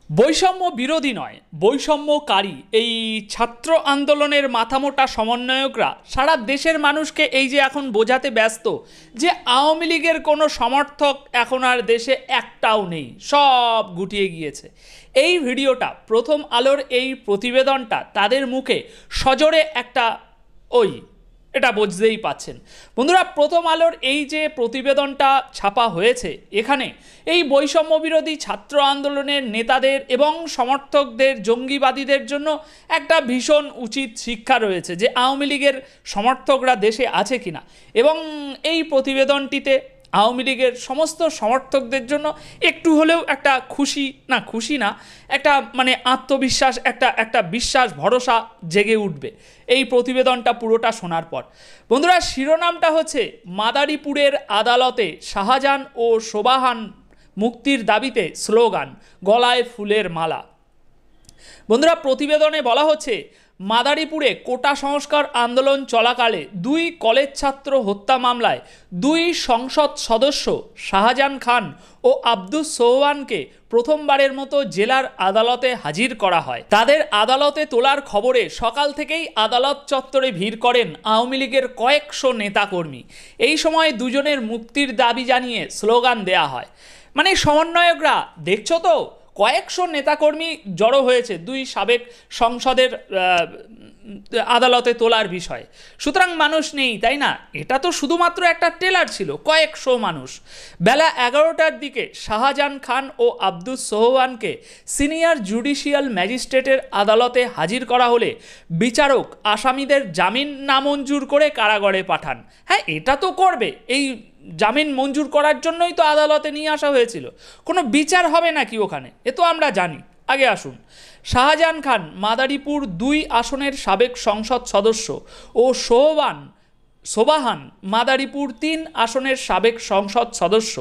বৈষম্য বিরোধী নয়, বৈষম্যকারী এই ছাত্র আন্দোলনের মাথামোটা সমন্বয়করা সারা দেশের মানুষকে এই যে এখন বোঝাতে ব্যস্ত যে আওয়ামী লীগের কোনো সমর্থক এখন আর দেশে একটাও নেই, সব গুটিয়ে গিয়েছে। এই ভিডিওটা প্রথম আলোর এই প্রতিবেদনটা তাদের মুখে সজোরে একটা এটা বুঝতেই পাচ্ছেন বন্ধুরা। প্রথম আলোর এই যে প্রতিবেদনটা ছাপা হয়েছে, এখানে এই বৈষম্য বিরোধী ছাত্র আন্দোলনের নেতাদের এবং সমর্থকদের, জঙ্গিবাদীদের জন্য একটা ভীষণ উচিত শিক্ষা রয়েছে যে আওয়ামী লীগের সমর্থকরা দেশে আছে কিনা। এবং এই প্রতিবেদনটিতে আওয়ামী লীগের সমস্ত সমর্থকদের জন্য একটু হলেও একটা খুশি না একটা আত্মবিশ্বাস, একটা বিশ্বাস, ভরসা জেগে উঠবে এই প্রতিবেদনটা পুরোটা শোনার পর। বন্ধুরা, শিরোনামটা হচ্ছে মাদারীপুরের আদালতে শাহজাহান ও শোভাহান মুক্তির দাবিতে স্লোগান, গলায় ফুলের মালা। বন্ধুরা, প্রতিবেদনে বলা হচ্ছে মাদারীপুরে কোটা সংস্কার আন্দোলন চলাকালে 2 কলেজ ছাত্র হত্যা মামলায় 2 সংসদ সদস্য শাহজাহান খান ও আব্দুস সোবহানকে প্রথমবারের মতো জেলার আদালতে হাজির করা হয়। তাদের আদালতে তোলার খবরে সকাল থেকেই আদালত চত্বরে ভিড় করেন আওয়ামী লীগের কয়েকশো নেতাকর্মী। এই সময় দুজনের মুক্তির দাবি জানিয়ে স্লোগান দেয়া হয়। সমন্বয়করা দেখছো তো, কয়েকশো নেতাকর্মী জড়ো হয়েছে 2 সাবেক সংসদের আদালতে তোলার বিষয়ে। সুতরাং মানুষ নেই, তাই না? এটা তো শুধুমাত্র একটা ট্রেলার ছিল, কয়েকশো মানুষ। বেলা 11টার দিকে শাহজাহান খান ও আব্দুস সোবহানকে সিনিয়র জুডিশিয়াল ম্যাজিস্ট্রেটের আদালতে হাজির করা হলে বিচারক আসামিদের জামিন নামঞ্জুর করে কারাগারে পাঠান। হ্যাঁ, এটা তো করবে, এই জামিন মঞ্জুর করার জন্যই তো আদালতে নিয়ে আসা হয়েছিল। কোনো বিচার হবে নাকি ওখানে, এ তো আমরা জানি। আগে আসুন, শাহজাহান খান মাদারীপুর 2 আসনের সাবেক সংসদ সদস্য ও শোভাহান মাদারীপুর 3 আসনের সাবেক সংসদ সদস্য।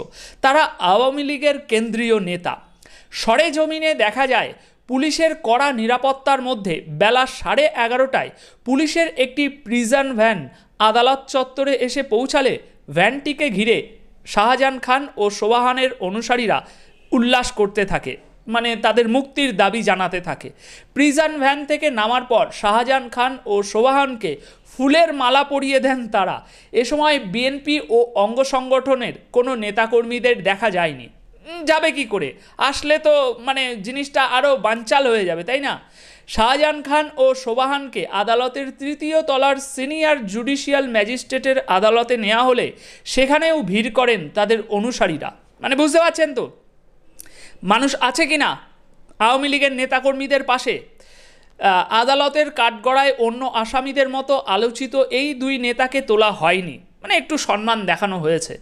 তারা আওয়ামী লীগের কেন্দ্রীয় নেতা। সরেজমিনে দেখা যায় পুলিশের কড়া নিরাপত্তার মধ্যে বেলা 11:30টায় পুলিশের একটি প্রিজন ভ্যান আদালত চত্বরে এসে পৌঁছালে ভ্যানটিকে ঘিরে শাহজাহান খান ও শোভাহানের অনুসারীরা উল্লাস করতে থাকে, তাদের মুক্তির দাবি জানাতে থাকে। প্রিজন ভ্যান থেকে নামার পর শাহজাহান খান ও শোভাহানকে ফুলের মালা পরিয়ে দেন তারা। এ সময় বিএনপি ও অঙ্গ সংগঠনের কোনো নেতাকর্মীদের দেখা যায়নি। যাবে কি করে, আসলে তো জিনিসটা আরও বানচাল হয়ে যাবে, তাই না? শাহজাহান খান ও শোভাহানকে আদালতের 3য় তলার সিনিয়র জুডিশিয়াল ম্যাজিস্ট্রেটের আদালতে নেওয়া হলে সেখানেও ভিড় করেন তাদের অনুসারীরা। বুঝতে পারছেন তো মানুষ আছে কি না আওয়ামী লীগের নেতাকর্মীদের পাশে। আদালতের কাঠগড়ায় অন্য আসামিদের মতো আলোচিত এই 2 নেতাকে তোলা হয়নি, একটু সম্মান দেখানো হয়েছে।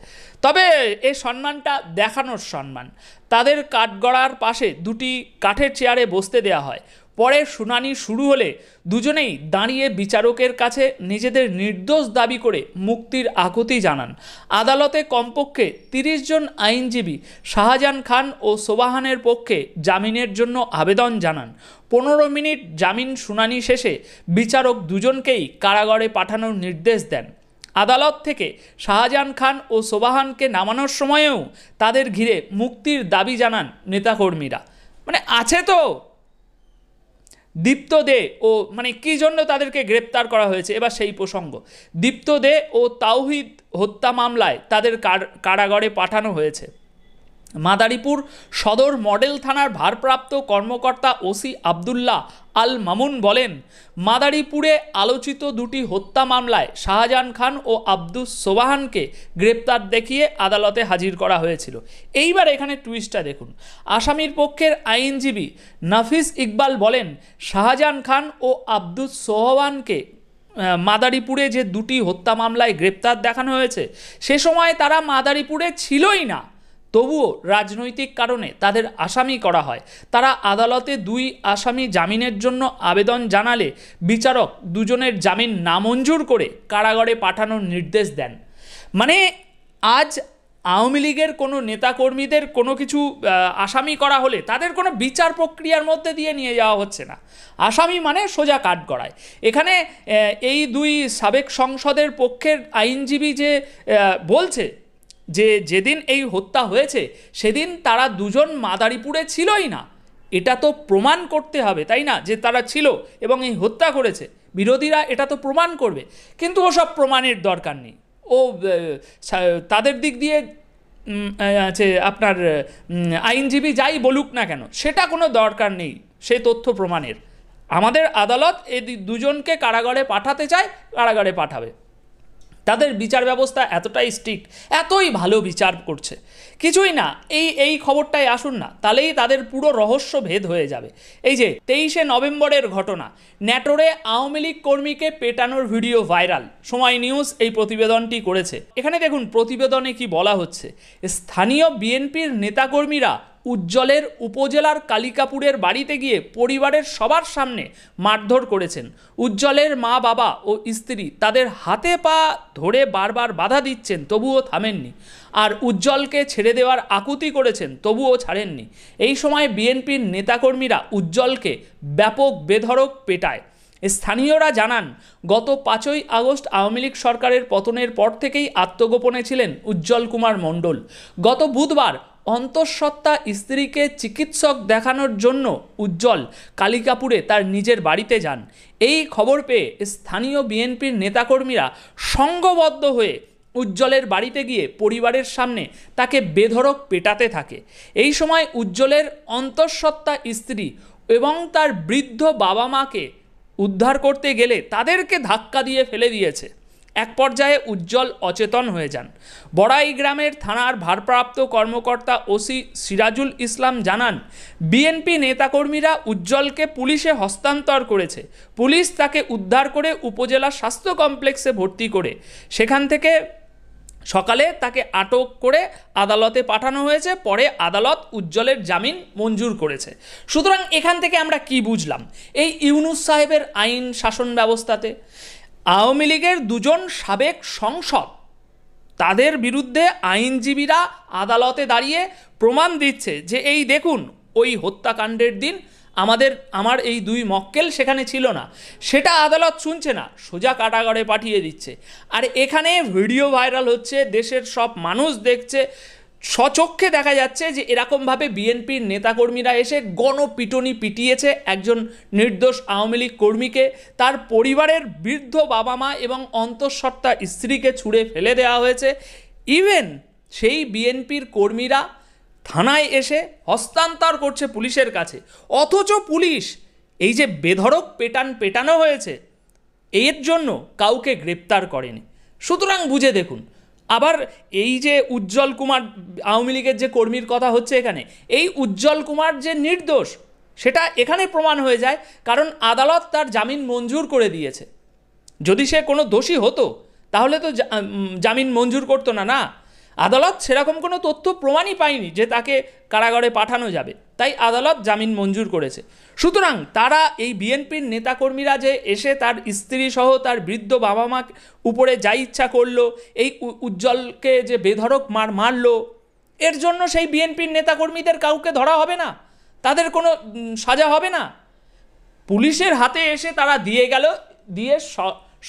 তবে এই সম্মানটা দেখানোর সম্মান। তাদের কাঠগড়ার পাশে 2টি কাঠের চেয়ারে বসতে দেওয়া হয়। পরে শুনানি শুরু হলে দুজনেই দাঁড়িয়ে বিচারকের কাছে নিজেদের নির্দোষ দাবি করে মুক্তির আকুতি জানান। আদালতে কমপক্ষে 30 জন আইনজীবী শাহজাহান খান ও শোভাহানের পক্ষে জামিনের জন্য আবেদন জানান। 15 মিনিট জামিন শুনানি শেষে বিচারক দুজনকেই কারাগারে পাঠানোর নির্দেশ দেন। আদালত থেকে শাহজাহান খান ও শোভাহানকে নামানোর সময়েও তাদের ঘিরে মুক্তির দাবি জানান নেতাকর্মীরা। আছে তো দীপ্ত দে ও কী জন্য তাদেরকে গ্রেপ্তার করা হয়েছে, এবার সেই প্রসঙ্গ। দীপ্ত দে ও তাওহিদ হত্যা মামলায় তাদের কারাগারে পাঠানো হয়েছে। মাদারীপুর সদর মডেল থানার ভারপ্রাপ্ত কর্মকর্তা ওসি আবদুল্লাহ আল মামুন বলেন, মাদারীপুরে আলোচিত 2টি হত্যা মামলায় শাহজাহান খান ও আব্দুস সোবহানকে গ্রেপ্তার দেখিয়ে আদালতে হাজির করা হয়েছিল। এইবার এখানে টুইস্টটা দেখুন। আসামির পক্ষের আইনজীবী নাফিস ইকবাল বলেন, শাহজাহান খান ও আব্দুস সোবহানকে মাদারীপুরে যে 2টি হত্যা মামলায় গ্রেপ্তার দেখানো হয়েছে সে সময় তারা মাদারীপুরে ছিলই না, তবুও রাজনৈতিক কারণে তাদের আসামি করা হয়। তারা আদালতে 2 আসামি জামিনের জন্য আবেদন জানালে বিচারক দুজনের জামিন নামঞ্জুর করে কারাগারে পাঠানোর নির্দেশ দেন। আজ আওয়ামী লীগের কোনো নেতাকর্মীদের কোনো কিছু আসামি করা হলে তাদের কোনো বিচার প্রক্রিয়ার মধ্যে দিয়ে নিয়ে যাওয়া হচ্ছে না। আসামি সোজা কাঠগড়ায়। এখানে এই 2 সাবেক সংসদের পক্ষের আইনজীবী যে বলছে যে যেদিন এই হত্যা হয়েছে সেদিন তারা দুজন মাদারীপুরে ছিলই না, এটা তো প্রমাণ করতে হবে, তাই না, যে তারা ছিল এবং এই হত্যা করেছে। বিরোধীরা এটা তো প্রমাণ করবে, কিন্তু ওসব প্রমাণের দরকার নেই। ও তাদের দিক দিয়ে আছে আপনার আইনজীবী যাই বলুক না কেন, সেটা কোনো দরকার নেই সে তথ্য প্রমাণের। আমাদের আদালত এই দুজনকে কারাগারে পাঠাতে চায়, কারাগারে পাঠাবে। তাদের বিচার ব্যবস্থা এতটাই স্ট্রিক্ট, এতই ভালো বিচার করছে, কিছুই না। এই খবরটাই আসুন না, তাহলেই তাদের পুরো রহস্য ভেদ হয়ে যাবে। এই যে 23শে নভেম্বরের ঘটনা, ন্যাটোরে আওয়ামী লীগ কর্মীকে পেটানোর ভিডিও ভাইরাল। সময় নিউজ এই প্রতিবেদনটি করেছে। এখানে দেখুন প্রতিবেদনে কি বলা হচ্ছে। স্থানীয় বিএনপির নেতাকর্মীরা উজ্জ্বলের উপজেলার কালিকাপুরের বাড়িতে গিয়ে পরিবারের সবার সামনে মারধর করেছেন। উজ্জ্বলের মা বাবা ও স্ত্রী তাদের হাতে পা ধরে বারবার বাধা দিচ্ছেন, তবুও থামেননি। আর উজ্জ্বলকে ছেড়ে দেওয়ার আকুতি করেছেন, তবুও ছাড়েননি। এই সময় বিএনপির নেতাকর্মীরা উজ্জ্বলকে ব্যাপক বেধড়ক পেটায়। স্থানীয়রা জানান, গত 5ই আগস্ট আওয়ামী লীগ সরকারের পতনের পর থেকেই আত্মগোপনে ছিলেন উজ্জ্বল কুমার মণ্ডল। গত বুধবার অন্তঃসত্ত্বা স্ত্রীকে চিকিৎসক দেখানোর জন্য উজ্জ্বল কালিকাপুরে তার নিজের বাড়িতে যান। এই খবর পেয়ে স্থানীয় বিএনপির নেতাকর্মীরা সংঘবদ্ধ হয়ে উজ্জ্বলের বাড়িতে গিয়ে পরিবারের সামনে তাকে বেধড়ক পেটাতে থাকে। এই সময় উজ্জ্বলের অন্তঃসত্ত্বা স্ত্রী এবং তার বৃদ্ধ বাবা মাকে উদ্ধার করতে গেলে তাদেরকে ধাক্কা দিয়ে ফেলে দিয়েছে। এক পর্যায়ে উজ্জ্বল অচেতন হয়ে যান। বড়াই গ্রামের থানার ভারপ্রাপ্ত কর্মকর্তা ওসি সিরাজুল ইসলাম জানান, বিএনপি নেতাকর্মীরা উজ্জ্বলকে পুলিশে হস্তান্তর করেছে। পুলিশ তাকে উদ্ধার করে উপজেলা স্বাস্থ্য কমপ্লেক্সে ভর্তি করে সেখান থেকে সকালে তাকে আটক করে আদালতে পাঠানো হয়েছে। পরে আদালত উজ্জ্বলের জামিন মঞ্জুর করেছে। সুতরাং এখান থেকে আমরা কি বুঝলাম? এই ইউনূস সাহেবের আইন শাসন ব্যবস্থাতে আওয়ামী লীগের দুজন সাবেক সংসদ, তাদের বিরুদ্ধে আইনজীবীরা আদালতে দাঁড়িয়ে প্রমাণ দিচ্ছে যে এই দেখুন, ওই হত্যাকাণ্ডের দিন আমার এই 2 মক্কেল সেখানে ছিল না। সেটা আদালত শুনছে না, সোজা কারাগারে পাঠিয়ে দিচ্ছে। আর এখানে ভিডিও ভাইরাল হচ্ছে, দেশের সব মানুষ দেখছে, স্বচক্ষে দেখা যাচ্ছে যে এরকমভাবে বিএনপির নেতাকর্মীরা এসে গণপিটুনি পিটিয়েছে একজন নির্দোষ আওয়ামী লীগ কর্মীকে। তার পরিবারের বৃদ্ধ বাবা মা এবং অন্তঃসত্ত্বা স্ত্রীকে ছুঁড়ে ফেলে দেওয়া হয়েছে। ইভেন সেই বিএনপির কর্মীরা থানায় এসে হস্তান্তর করছে পুলিশের কাছে, অথচ পুলিশ এই যে বেধড়ক পেটানো হয়েছে এর জন্য কাউকে গ্রেপ্তার করেনি। সুতরাং বুঝে দেখুন। আবার এই যে উজ্জ্বল কুমার আওয়ামী লীগের যে কর্মীর কথা হচ্ছে এখানে, এই উজ্জ্বল কুমার যে নির্দোষ সেটা এখানে প্রমাণ হয়ে যায়, কারণ আদালত তার জামিন মঞ্জুর করে দিয়েছে। যদি সে কোনো দোষী হতো তাহলে তো জামিন মঞ্জুর করতো না। না, আদালত সেরকম কোনো তথ্য প্রমাণই পায়নি যে তাকে কারাগারে পাঠানো যাবে, তাই আদালত জামিন মঞ্জুর করেছে। সুতরাং তারা এই বিএনপির নেতাকর্মীরা যে এসে তার স্ত্রী সহ তার বৃদ্ধ বাবা মা উপরে যা ইচ্ছা করলো, এই উজ্জ্বলকে যে বেধড়ক মারলো, এর জন্য সেই বিএনপির নেতাকর্মীদের কাউকে ধরা হবে না, তাদের কোনো সাজা হবে না। পুলিশের হাতে এসে তারা দিয়ে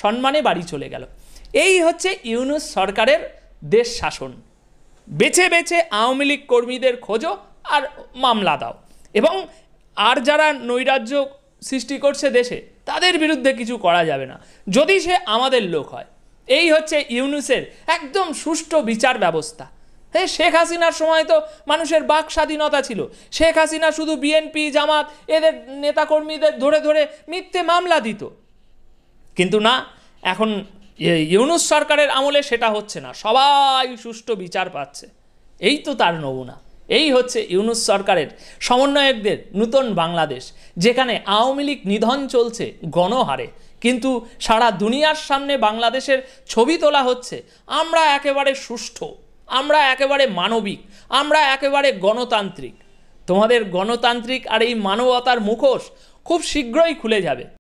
সম্মানে বাড়ি চলে গেল। এই হচ্ছে ইউনূস সরকারের দেশ শাসন। বেছে বেছে আওয়ামী লীগ কর্মীদের খোঁজো আর মামলা দাও, এবং আর যারা নৈরাজ্য সৃষ্টি করছে দেশে তাদের বিরুদ্ধে কিছু করা যাবে না যদি সে আমাদের লোক হয়। এই হচ্ছে ইউনূসের একদম সুষ্ঠু বিচার ব্যবস্থা। হ্যাঁ, শেখ হাসিনার সময় তো মানুষের বাক স্বাধীনতা ছিল। শেখ হাসিনা শুধু বিএনপি জামাত এদের নেতাকর্মীদের ধরে ধরে মিথ্যে মামলা দিত, কিন্তু না, এখন ইউনূস সরকারের আমলে সেটা হচ্ছে না, সবাই সুষ্ঠু বিচার পাচ্ছে। এই তো তার নমুনা। এই হচ্ছে ইউনূস সরকারের সমন্বয়কদের নূতন বাংলাদেশ, যেখানে আওয়ামী লীগ নিধন চলছে গণহারে, কিন্তু সারা দুনিয়ার সামনে বাংলাদেশের ছবি তোলা হচ্ছে আমরা একেবারে সুষ্ঠু, আমরা একেবারে মানবিক, আমরা একেবারে গণতান্ত্রিক। তোমাদের গণতান্ত্রিক আর এই মানবতার মুখোশ খুব শীঘ্রই খুলে যাবে।